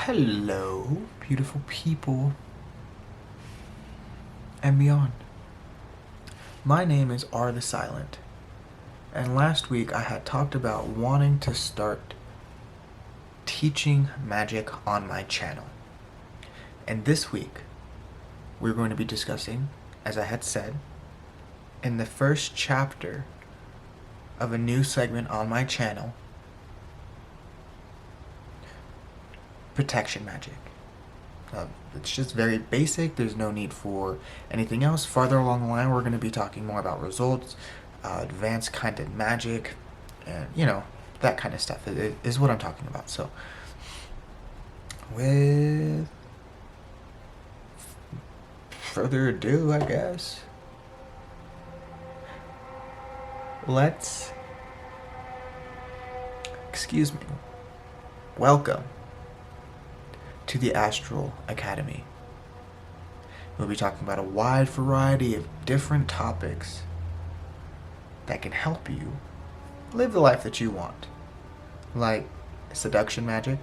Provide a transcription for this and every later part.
Hello, beautiful people and beyond. My name is R the Silent, and last week I had talked about wanting to start teaching magic on my channel. And this week, we're going to be discussing, as I had said, in the first chapter of a new segment on my channel, protection magic. It's just very basic. There's no need for anything else. Farther along the line, we're going to be talking more about results, advanced kind of magic, and that kind of stuff is what I'm talking about. So, with further ado, I guess, excuse me, welcome to the Astral Academy. We'll be talking about a wide variety of different topics that can help you live the life that you want. Like seduction magic,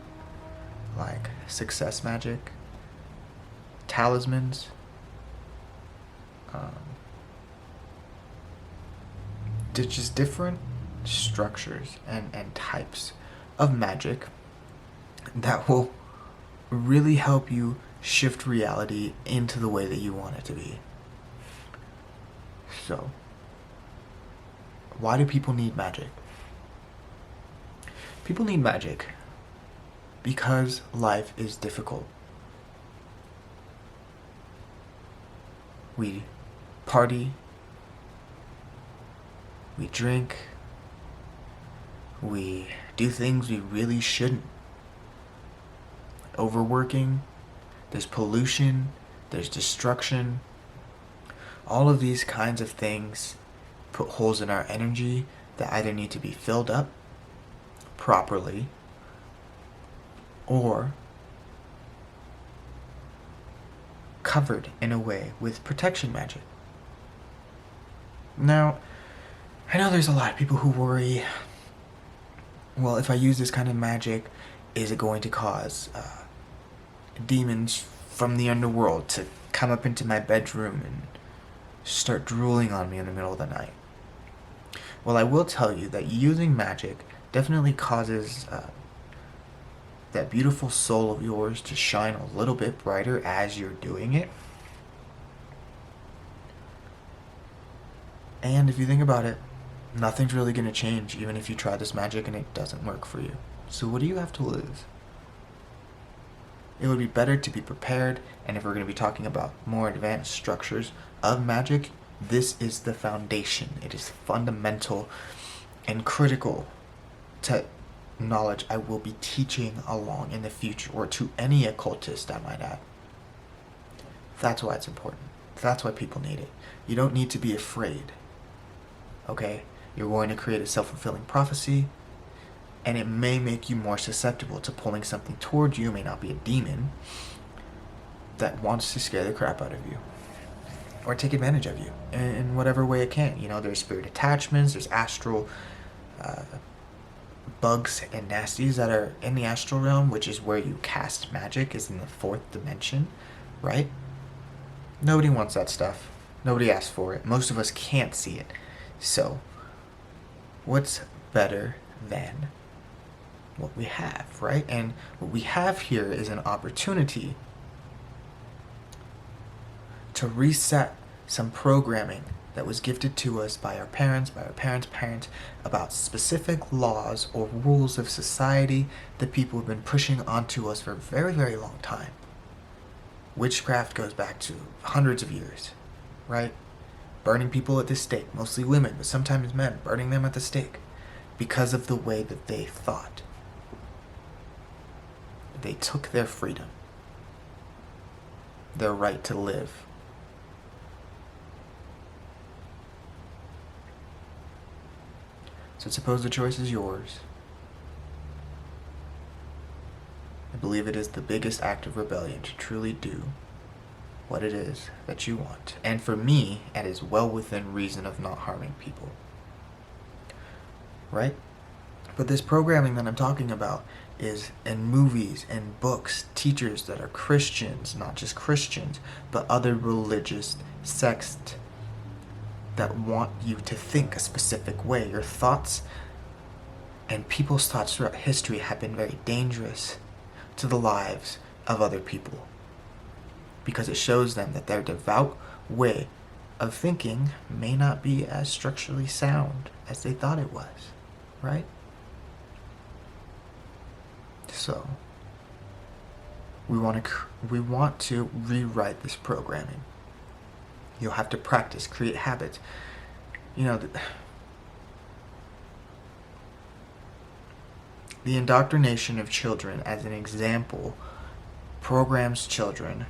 like success magic, talismans, just different structures and types of magic that will really help you shift reality into the way that you want it to be. So, why do people need magic? People need magic because life is difficult. We party, we drink, we do things we really shouldn't. Overworking, there's pollution, there's destruction. All of these kinds of things put holes in our energy that either need to be filled up properly or covered in a way with protection magic. Now, I know there's a lot of people who worry, well, if I use this kind of magic, is it going to cause demons from the underworld to come up into my bedroom and start drooling on me in the middle of the night? Well, I will tell you that using magic definitely causes that beautiful soul of yours to shine a little bit brighter as you're doing it. And if you think about it, nothing's really going to change even if you try this magic and it doesn't work for you. So what do you have to lose? It would be better to be prepared, and if we're going to be talking about more advanced structures of magic, this is the foundation. It is fundamental and critical to knowledge I will be teaching along in the future, or to any occultist, I might add. That's why it's important. That's why people need it. You don't need to be afraid. Okay? You're going to create a self-fulfilling prophecy, and it may make you more susceptible to pulling something towards you. It may not be a demon that wants to scare the crap out of you or take advantage of you in whatever way it can. There's spirit attachments, there's astral bugs and nasties that are in the astral realm, which is where you cast magic, is in the fourth dimension, right? Nobody wants that stuff. Nobody asks for it. Most of us can't see it. So, what's better than what we have, right? And what we have here is an opportunity to reset some programming that was gifted to us by our parents' parents, about specific laws or rules of society that people have been pushing onto us for a very, very long time. Witchcraft goes back to hundreds of years, right? Burning people at the stake, mostly women, but sometimes men, burning them at the stake because of the way that they thought. They took their freedom, their right to live. So suppose the choice is yours. I believe it is the biggest act of rebellion to truly do what it is that you want. And for me, it is well within reason of not harming people. Right? But this programming that I'm talking about is in movies and books, teachers that are Christians, not just Christians, but other religious sects that want you to think a specific way. Your thoughts and people's thoughts throughout history have been very dangerous to the lives of other people, because it shows them that their devout way of thinking may not be as structurally sound as they thought it was, right? So, we want to rewrite this programming. You'll have to practice, create habits. You know, the indoctrination of children, as an example, programs children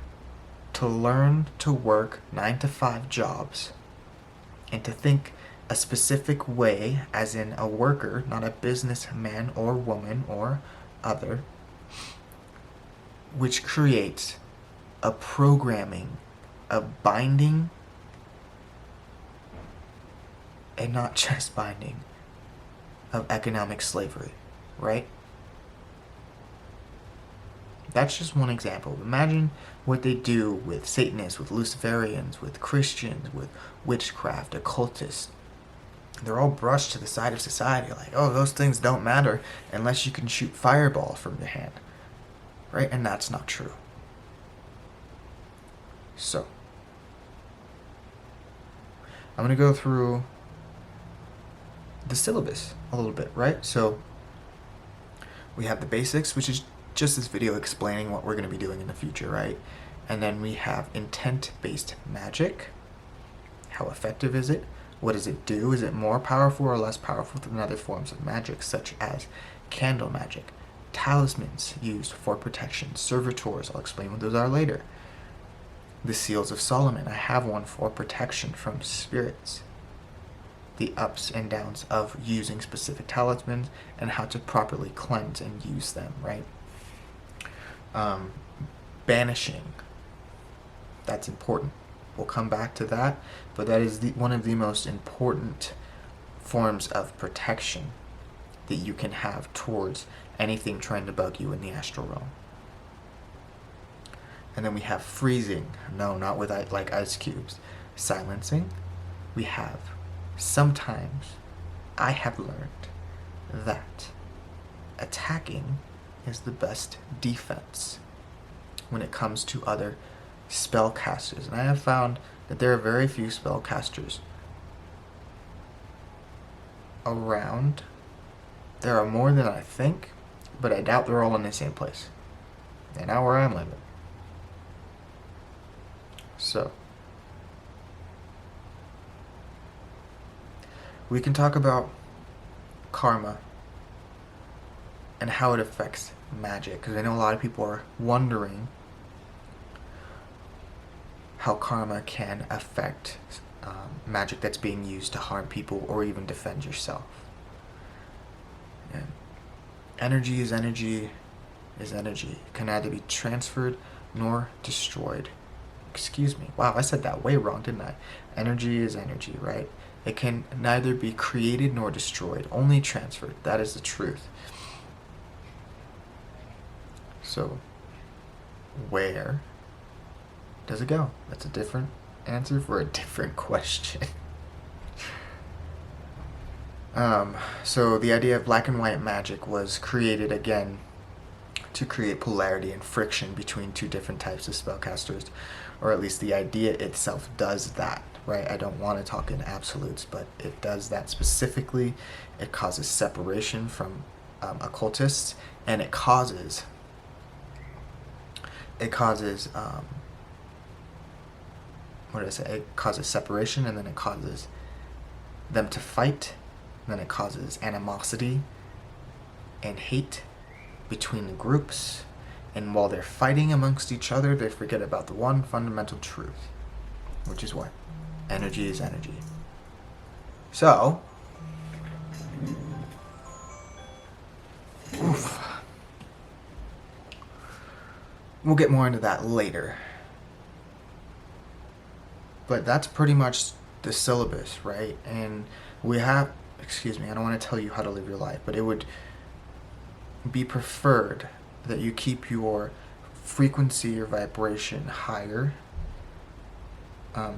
to learn to work 9-to-5 jobs and to think a specific way, as in a worker, not a businessman or woman or other, which creates a programming, a binding, and not just binding, of economic slavery, right? That's just one example. Imagine what they do with Satanists, with Luciferians, with Christians, with witchcraft, occultists. They're all brushed to the side of society, like, oh, those things don't matter unless you can shoot fireball from your hand, right? And that's not true. So, I'm going to go through the syllabus a little bit, right? So, we have the basics, which is just this video explaining what we're going to be doing in the future, right? And then we have intent-based magic. How effective is it? What does it do? Is it more powerful or less powerful than other forms of magic, such as candle magic, talismans used for protection, servitors, I'll explain what those are later. The seals of Solomon, I have one for protection from spirits. The ups and downs of using specific talismans and how to properly cleanse and use them, right? Banishing, that's important. We'll come back to that, but that is one of the most important forms of protection that you can have towards anything trying to bug you in the astral realm. And then we have freezing, no, not with like ice cubes. Silencing, we have sometimes, I have learned that attacking is the best defense when it comes to other spellcasters. And I have found that there are very few spellcasters around. There are more than I think, but I doubt they're all in the same place. And now where I'm living. So, we can talk about karma and how it affects magic, because I know a lot of people are wondering how karma can affect magic that's being used to harm people or even defend yourself. And energy is energy is energy. It can neither be transferred nor destroyed. Excuse me. Wow, I said that way wrong, didn't I? Energy is energy, right? It can neither be created nor destroyed, only transferred. That is the truth. So, where does it go? That's a different answer for a different question. So the idea of black and white magic was created again to create polarity and friction between two different types of spellcasters, or at least the idea itself does that, right? I don't want to talk in absolutes, but it does that specifically. It causes separation from occultists, and it causes what did I say? It causes separation, and then it causes them to fight, and then it causes animosity and hate between the groups, and while they're fighting amongst each other, they forget about the one fundamental truth, which is what? Energy is energy. So, we'll get more into that later. But that's pretty much the syllabus, right? And we have excuse me, I don't want to tell you how to live your life, but it would be preferred that you keep your frequency or vibration higher,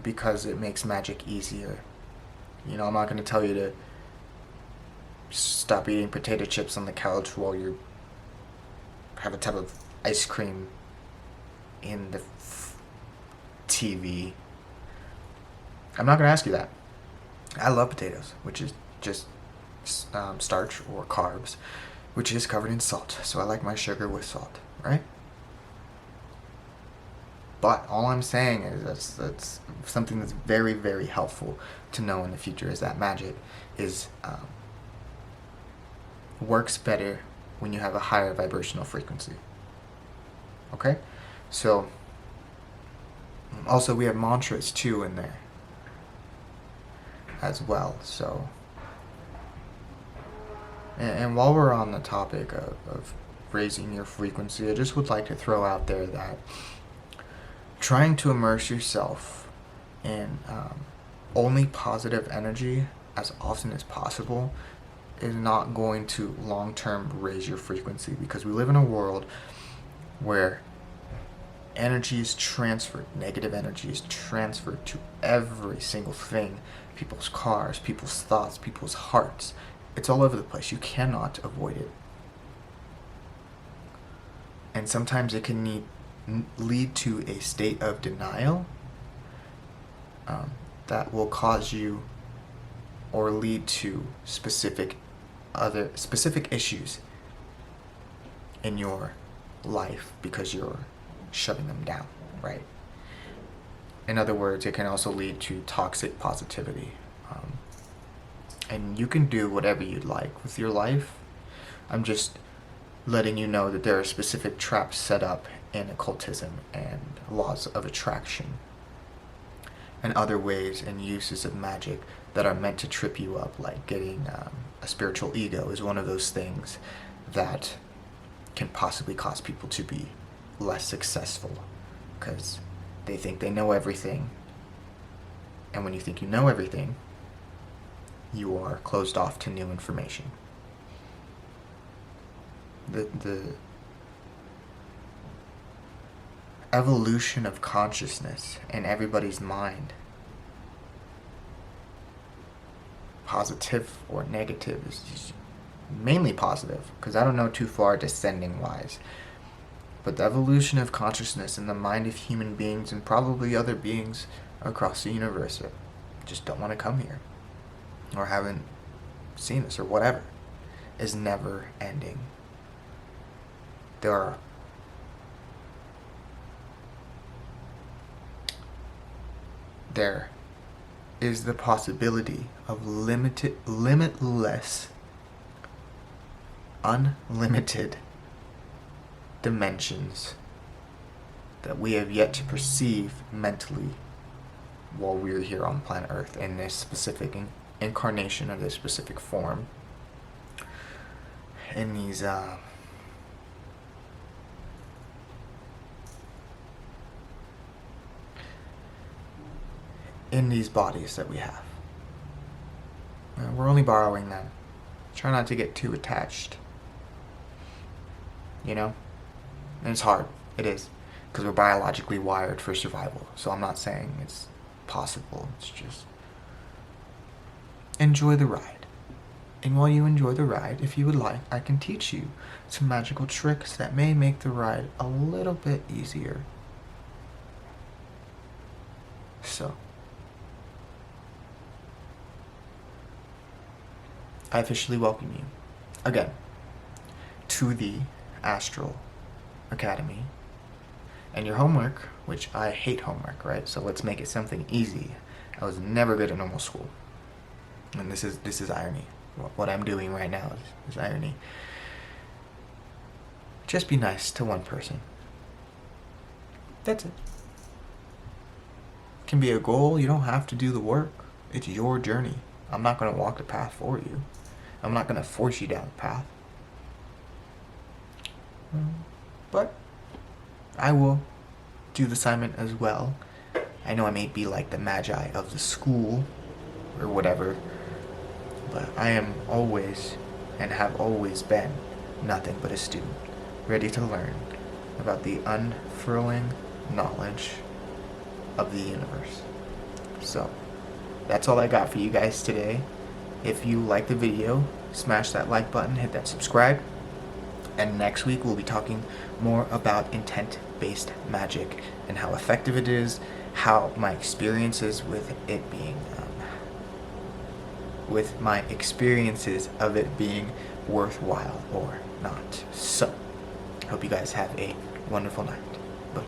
because it makes magic easier. You know, I'm not going to tell you to stop eating potato chips on the couch while you have a tub of ice cream in the TV. I'm not going to ask you that. I love potatoes, which is just starch or carbs, which is covered in salt. So I like my sugar with salt, right? But all I'm saying is that's something that's very, very helpful to know in the future, is that magic is works better when you have a higher vibrational frequency. Okay? So also we have mantras too in there as well. So and while we're on the topic of raising your frequency, I just would like to throw out there that trying to immerse yourself in only positive energy as often as possible is not going to long-term raise your frequency, because we live in a world where energy is transferred, negative energy is transferred to every single thing, people's cars, people's thoughts, people's hearts. It's all over the place. You cannot avoid it. And sometimes it can lead to a state of denial that will cause you or lead to specific issues in your life because you're shutting them down, right? In other words, it can also lead to toxic positivity. And you can do whatever you'd like with your life. I'm just letting you know that there are specific traps set up in occultism and laws of attraction and other ways and uses of magic that are meant to trip you up, like getting a spiritual ego is one of those things that can possibly cause people to be less successful because they think they know everything. And when you think you know everything, you are closed off to new information. The evolution of consciousness in everybody's mind, positive or negative, is mainly positive, because I don't know too far descending wise. But the evolution of consciousness in the mind of human beings and probably other beings across the universe that just don't want to come here or haven't seen this or whatever is never ending. There is the possibility of limitless, unlimited dimensions that we have yet to perceive mentally while we're here on planet Earth in this specific incarnation of this specific form, in these bodies that we have. We're only borrowing them. Try not to get too attached. You know? And it's hard. It is. Because we're biologically wired for survival. So I'm not saying it's possible. It's just enjoy the ride. And while you enjoy the ride, if you would like, I can teach you some magical tricks that may make the ride a little bit easier. So, I officially welcome you, again, to the Astral Academy. And your homework, which I hate homework, right? So let's make it something easy. I was never good at normal school. And this is irony. What I'm doing right now is irony. Just be nice to one person. That's it. It can be a goal. You don't have to do the work. It's your journey. I'm not going to walk the path for you. I'm not going to force you down the path. But I will do the assignment as well. I know I may be like the magi of the school or whatever, But I am always, and have always been, nothing but a student, ready to learn about the unfurling knowledge of the universe. So, that's all I got for you guys today. If you like the video, smash that like button, hit that subscribe. And next week we'll be talking more about intent-based magic and how effective it is, how my experiences with it being, worthwhile or not. So, hope you guys have a wonderful night.